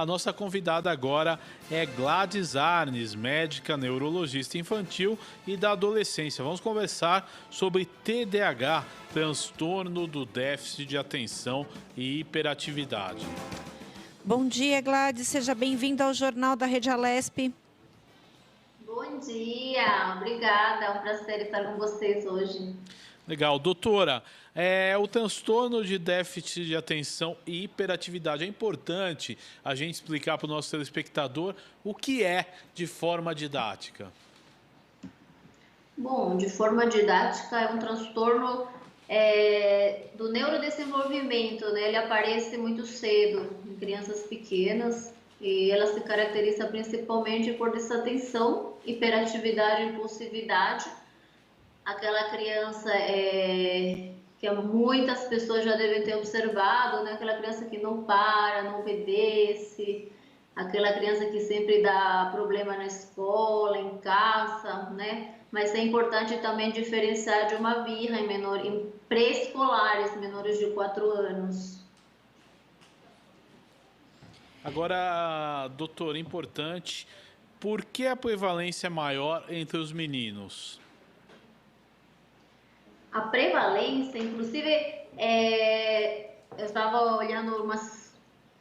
A nossa convidada agora é Gladys Arnes, médica neurologista infantil e da adolescência. Vamos conversar sobre TDAH, transtorno do déficit de atenção e hiperatividade. Bom dia, Gladys. Seja bem-vinda ao Jornal da Rede Alesp. Bom dia, obrigada. É um prazer estar com vocês hoje. Legal. Doutora, o transtorno de déficit de atenção e hiperatividade. É importante a gente explicar para o nosso telespectador o que é de forma didática. Bom, de forma didática, é um transtorno do neurodesenvolvimento, né? Ele aparece muito cedo em crianças pequenas e ela se caracteriza principalmente por desatenção, hiperatividade e impulsividade. Aquela criança que muitas pessoas já devem ter observado, né? Aquela criança que não para, não obedece, aquela criança que sempre dá problema na escola, em casa, né? Mas é importante também diferenciar de uma birra em pré-escolares, menores de 4 anos. Agora, doutor, importante, por que a prevalência é maior entre os meninos? A prevalência, inclusive, eu estava olhando umas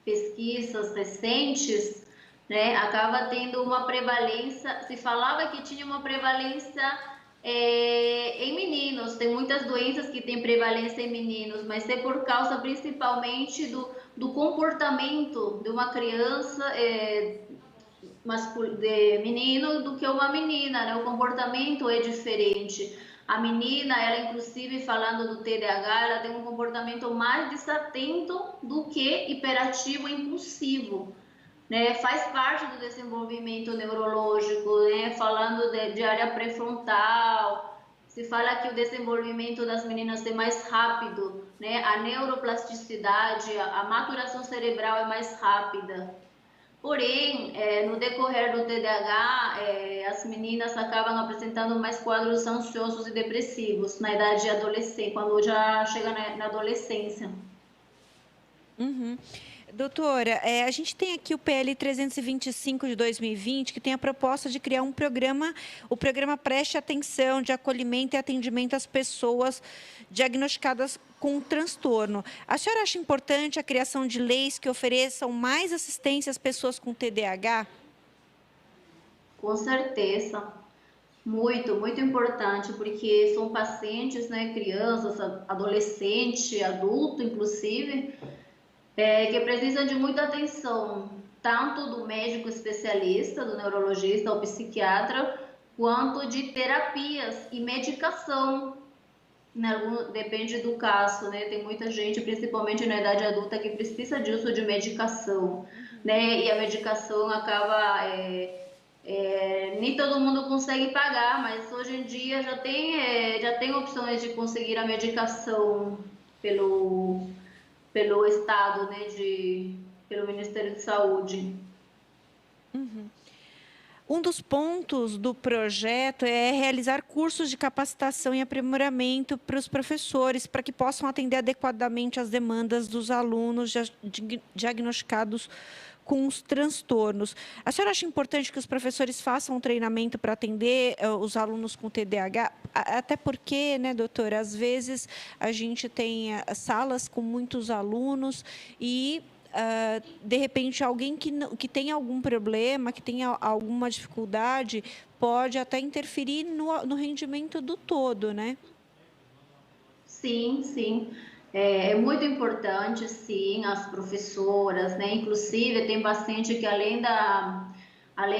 pesquisas recentes, né, acaba tendo uma prevalência, se falava que tinha uma prevalência em meninos, tem muitas doenças que têm prevalência em meninos, mas é por causa principalmente do comportamento de uma criança de menino do que uma menina, né? O comportamento é diferente. A menina, ela inclusive falando do TDAH, ela tem um comportamento mais desatento do que hiperativo e impulsivo, né? Faz parte do desenvolvimento neurológico, né? Falando de área pré-frontal, se fala que o desenvolvimento das meninas é mais rápido, né? A neuroplasticidade, a maturação cerebral é mais rápida. Porém, no decorrer do TDAH, as meninas acabam apresentando mais quadros ansiosos e depressivos na idade adolescente, quando já chega na adolescência. Uhum. Doutora, a gente tem aqui o PL 325 de 2020, que tem a proposta de criar um programa, o programa Preste Atenção de acolhimento e atendimento às pessoas diagnosticadas com transtorno. A senhora acha importante a criação de leis que ofereçam mais assistência às pessoas com TDAH? Com certeza. Muito, muito importante, porque são pacientes, né, crianças, adolescente, adulto, inclusive, que precisam de muita atenção, tanto do médico especialista, do neurologista ou psiquiatra, quanto de terapias e medicação. Depende do caso, né? Tem muita gente, principalmente na idade adulta, que precisa de uso de medicação, né? E a medicação acaba... nem todo mundo consegue pagar, mas hoje em dia já tem opções de conseguir a medicação pelo Estado, né, pelo Ministério de Saúde. Uhum. Um dos pontos do projeto é realizar cursos de capacitação e aprimoramento para os professores, para que possam atender adequadamente às demandas dos alunos diagnosticados com os transtornos. A senhora acha importante que os professores façam um treinamento para atender os alunos com TDAH? Até porque, né, doutora, às vezes a gente tem salas com muitos alunos e, de repente, alguém que tem algum problema, que tem alguma dificuldade, pode até interferir no rendimento do todo, né? Sim, sim. É muito importante, sim, as professoras, né? Inclusive, tem bastante que além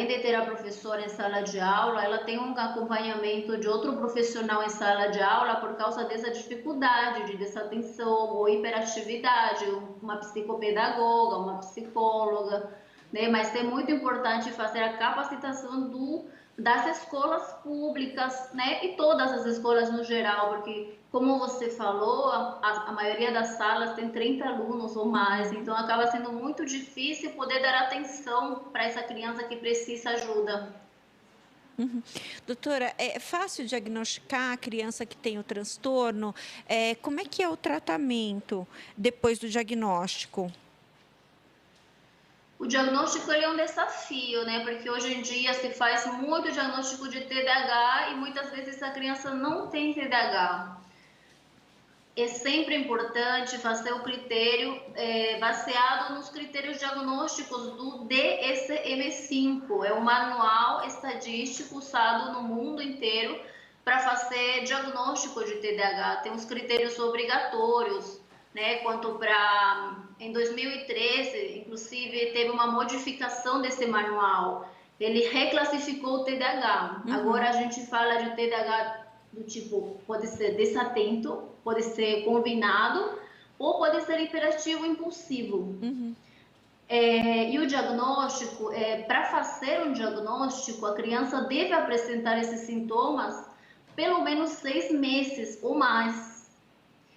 de ter a professora em sala de aula, ela tem um acompanhamento de outro profissional em sala de aula por causa dessa dificuldade de desatenção ou hiperatividade, uma psicopedagoga, uma psicóloga, né? Mas é muito importante fazer a capacitação das escolas públicas, né? E todas as escolas no geral, porque, como você falou, a maioria das salas tem 30 alunos ou mais, então acaba sendo muito difícil poder dar atenção para essa criança que precisa ajuda. Uhum. Doutora, é fácil diagnosticar a criança que tem o transtorno? Como é que é o tratamento depois do diagnóstico? O diagnóstico ele é um desafio, né? Porque hoje em dia se faz muito diagnóstico de TDAH e muitas vezes a criança não tem TDAH. É sempre importante fazer o critério baseado nos critérios diagnósticos do DSM-5. É um manual estadístico usado no mundo inteiro para fazer diagnóstico de TDAH. Tem os critérios obrigatórios, né? Quanto para em 2013, inclusive, teve uma modificação desse manual. Ele reclassificou o TDAH. Agora a gente fala de TDAH do tipo, pode ser desatento, pode ser combinado ou pode ser hiperativo impulsivo. E o diagnóstico, para fazer um diagnóstico, a criança deve apresentar esses sintomas pelo menos 6 meses ou mais.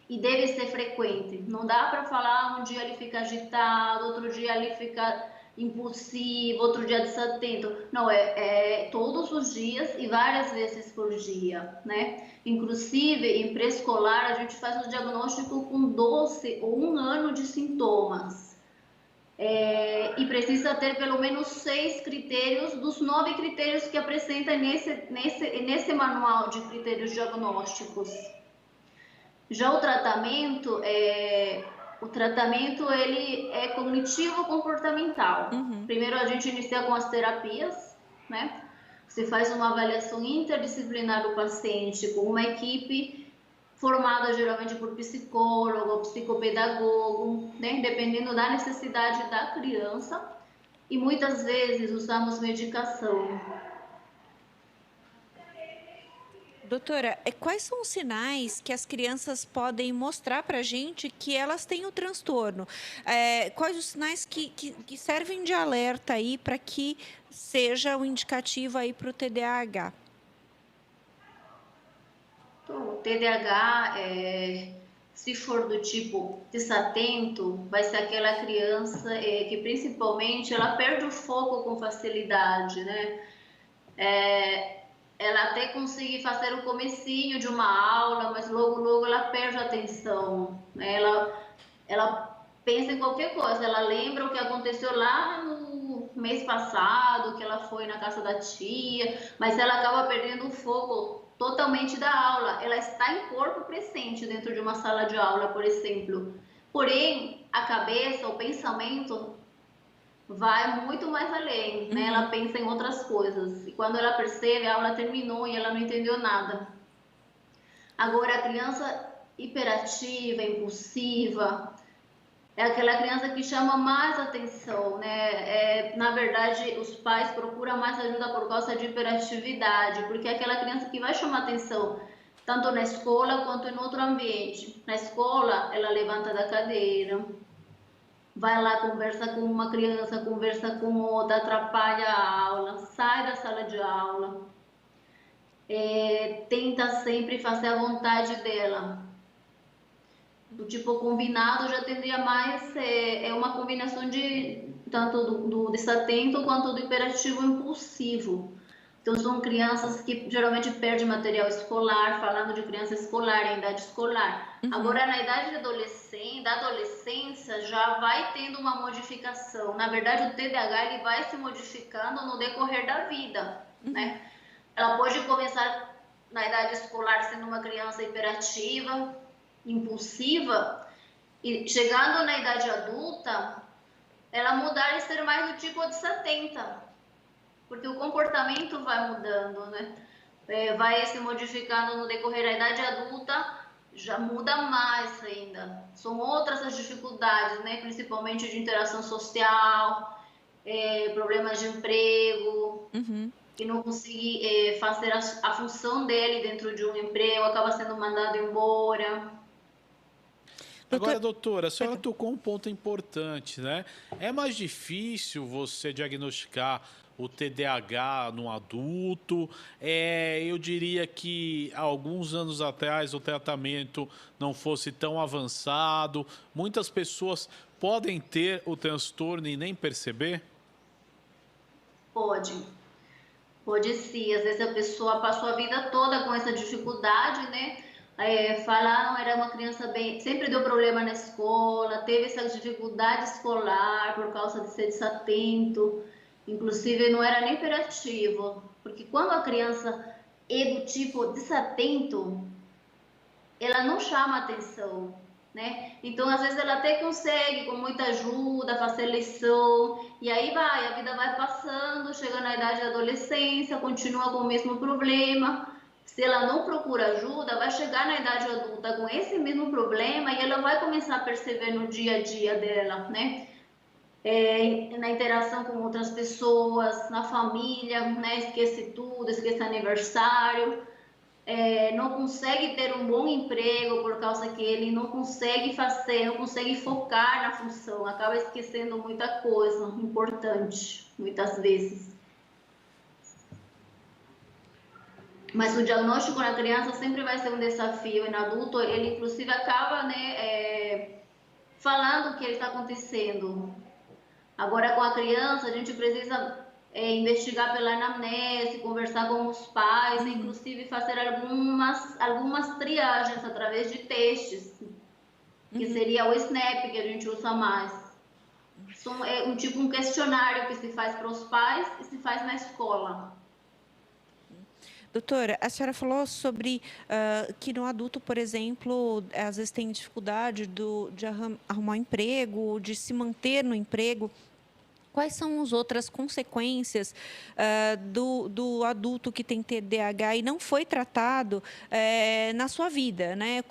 E deve ser frequente. Não dá para falar um dia ele fica agitado, outro dia ele fica impulsivo, outro dia desatento. Não, é todos os dias e várias vezes por dia, né? Inclusive, em pré-escolar, a gente faz o diagnóstico com 12 ou 1 ano de sintomas. E precisa ter pelo menos 6 critérios dos 9 critérios que apresenta nesse manual de critérios diagnósticos. Já o tratamento ele é cognitivo-comportamental. Primeiro a gente inicia com as terapias, né? Você faz uma avaliação interdisciplinar do paciente com uma equipe formada geralmente por psicólogo, psicopedagogo, né? Dependendo da necessidade da criança. E muitas vezes usamos medicação. Doutora, quais são os sinais que as crianças podem mostrar para a gente que elas têm o transtorno? Quais os sinais que servem de alerta aí para que seja um indicativo aí para o TDAH? Então, o TDAH, se for do tipo desatento, vai ser aquela criança que principalmente ela perde o foco com facilidade, né? Ela até consegue fazer o comecinho de uma aula, mas logo ela perde a atenção. Ela pensa em qualquer coisa, ela lembra o que aconteceu lá no mês passado, que ela foi na casa da tia, mas ela acaba perdendo o foco totalmente da aula. Ela está em corpo presente dentro de uma sala de aula, por exemplo. Porém, a cabeça, o pensamento vai muito mais além, né? Ela pensa em outras coisas. E quando ela percebe, a aula terminou e ela não entendeu nada. Agora, a criança hiperativa, impulsiva, é aquela criança que chama mais atenção, né? Na verdade, os pais procuram mais ajuda por causa de hiperatividade, porque é aquela criança que vai chamar atenção, tanto na escola quanto em outro ambiente. Na escola, ela levanta da cadeira, vai lá, conversa com uma criança, conversa com outra, atrapalha a aula, sai da sala de aula, tenta sempre fazer a vontade dela. Do tipo combinado já tendria mais, uma combinação de tanto do desatento quanto do hiperativo impulsivo. Então são crianças que geralmente perdem material escolar, falando de criança escolar, em idade escolar. Agora na idade da adolescência já vai tendo uma modificação. Na verdade o TDAH ele vai se modificando no decorrer da vida, né? Ela pode começar na idade escolar sendo uma criança hiperativa, impulsiva, e chegando na idade adulta, ela mudar e ser mais do tipo desatenta, porque o comportamento vai mudando, né? Vai se modificando no decorrer da idade adulta, já muda mais ainda. São outras as dificuldades, né? Principalmente de interação social, problemas de emprego, que não consegue fazer a função dele dentro de um emprego, acaba sendo mandado embora. Agora, doutora, a senhora tocou um ponto importante, né? É mais difícil você diagnosticar o TDAH no adulto. Eu diria que há alguns anos atrás o tratamento não fosse tão avançado. Muitas pessoas podem ter o transtorno e nem perceber? Pode sim. Às vezes a pessoa passou a vida toda com essa dificuldade, né? Falaram, era uma criança bem, sempre deu problema na escola, teve essa dificuldade escolar por causa de ser desatento, inclusive não era nem hiperativo, porque quando a criança é do tipo desatento, ela não chama atenção, né? Então, às vezes, ela até consegue, com muita ajuda, fazer lição, e aí vai, a vida vai passando, chega na idade da adolescência, continua com o mesmo problema. Se ela não procura ajuda, vai chegar na idade adulta com esse mesmo problema e ela vai começar a perceber no dia a dia dela, né? Na interação com outras pessoas, na família, né? Esquece tudo, esquece aniversário, não consegue ter um bom emprego por causa que ele não consegue fazer, não consegue focar na função, acaba esquecendo muita coisa importante, muitas vezes. Mas o diagnóstico na criança sempre vai ser um desafio, e no adulto ele inclusive acaba, né, falando o que está acontecendo. Agora com a criança a gente precisa investigar pela anamnese, conversar com os pais, inclusive fazer algumas triagens através de testes, que seria o SNAP que a gente usa mais. É um questionário que se faz para os pais e se faz na escola. Doutora, a senhora falou sobre que no adulto, por exemplo, às vezes tem dificuldade de arrumar um emprego, de se manter no emprego. Quais são as outras consequências do adulto que tem TDAH e não foi tratado na sua vida, né?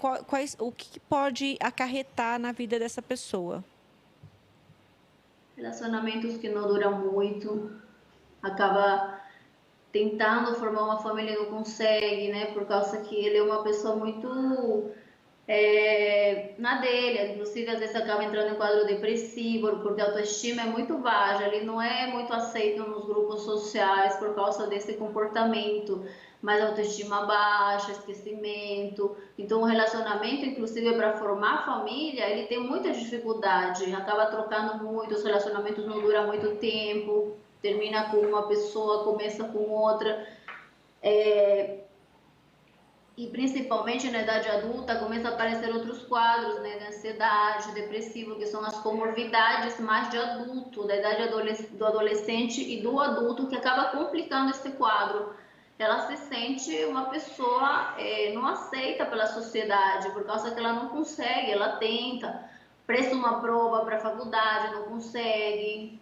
O que pode acarretar na vida dessa pessoa? Relacionamentos que não duram muito, acaba tentando formar uma família e não consegue, né? Por causa que ele é uma pessoa muito na dele, inclusive às vezes acaba entrando em quadro depressivo, porque a autoestima é muito baixa, ele não é muito aceito nos grupos sociais por causa desse comportamento, mas autoestima baixa, esquecimento. Então o relacionamento, inclusive para formar família, ele tem muita dificuldade, acaba trocando muito, os relacionamentos não duram muito tempo, termina com uma pessoa, começa com outra. E principalmente na idade adulta começa a aparecer outros quadros, né, de ansiedade, depressivo, que são as comorbidades mais de adulto, da idade do adolescente e do adulto, que acaba complicando esse quadro. Ela se sente uma pessoa não aceita pela sociedade, por causa que ela não consegue, ela tenta, presta uma prova para a faculdade, não consegue,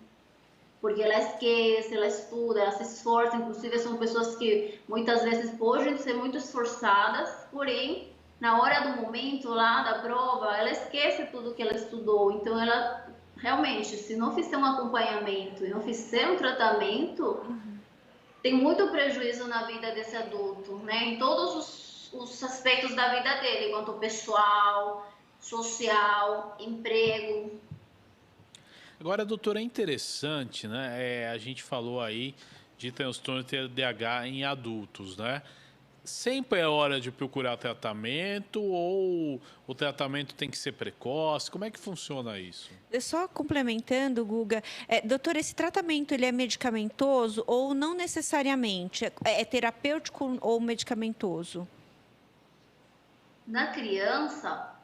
porque ela esquece, ela estuda, ela se esforça, inclusive são pessoas que muitas vezes podem ser muito esforçadas, porém, na hora do momento lá da prova, ela esquece tudo que ela estudou, então ela realmente, se não fizer um acompanhamento e não fizer um tratamento, tem muito prejuízo na vida desse adulto, né, em todos os aspectos da vida dele, quanto pessoal, social, emprego. Agora, doutora, é interessante, né? A gente falou aí de transtorno de TDAH em adultos, né? Sempre é hora de procurar tratamento ou o tratamento tem que ser precoce? Como é que funciona isso? Só complementando, Guga, doutor, esse tratamento ele é medicamentoso ou não necessariamente? É terapêutico ou medicamentoso? Na criança,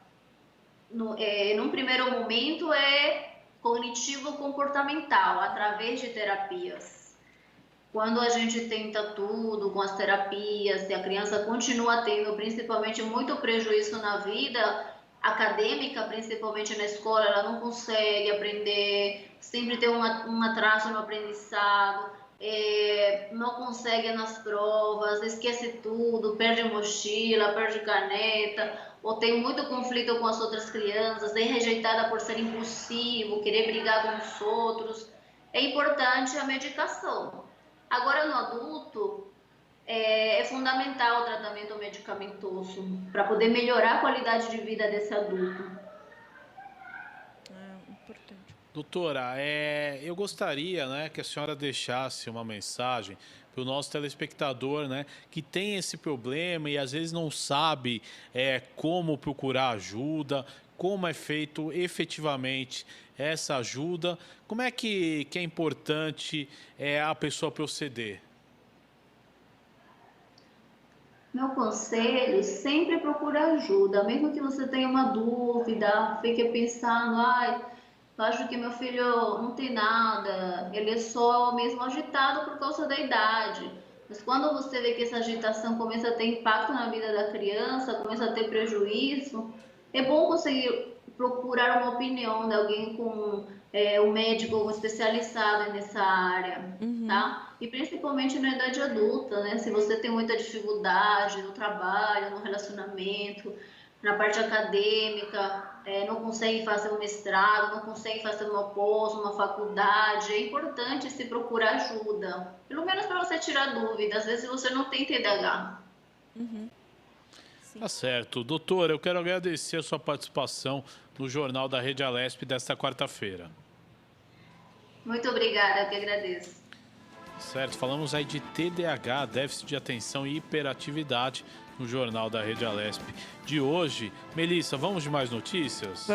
num primeiro momento, é cognitivo-comportamental, através de terapias. Quando a gente tenta tudo com as terapias e a criança continua tendo principalmente muito prejuízo na vida acadêmica, principalmente na escola, ela não consegue aprender, sempre tem um atraso no aprendizado, não consegue nas provas, esquece tudo, perde mochila, perde caneta, ou tem muito conflito com as outras crianças, é rejeitada por ser impulsivo, querer brigar com os outros. É importante a medicação. Agora, no adulto, é fundamental o tratamento medicamentoso para poder melhorar a qualidade de vida desse adulto. Importante. Doutora, eu gostaria, né, que a senhora deixasse uma mensagem para o nosso telespectador, né, que tem esse problema e às vezes não sabe como procurar ajuda, como é feito efetivamente essa ajuda, como é que é importante a pessoa proceder? Meu conselho, sempre procura ajuda, mesmo que você tenha uma dúvida, fique pensando, ai, eu acho que meu filho não tem nada, ele é só mesmo agitado por causa da idade. Mas quando você vê que essa agitação começa a ter impacto na vida da criança, começa a ter prejuízo, é bom conseguir procurar uma opinião de alguém com um médico especializado nessa área, Uhum. tá? E principalmente na idade adulta, né? Se você tem muita dificuldade no trabalho, no relacionamento, na parte acadêmica, não consegue fazer um mestrado, não consegue fazer uma pós, uma faculdade, é importante se procurar ajuda, pelo menos para você tirar dúvidas. Às vezes você não tem TDAH. Uhum. Sim. Tá certo. Doutor, eu quero agradecer a sua participação no Jornal da Rede Alesp desta quarta-feira. Muito obrigada, eu que agradeço. Certo, falamos aí de TDAH, déficit de atenção e hiperatividade no Jornal da Rede Alesp de hoje. Melissa, vamos de mais notícias?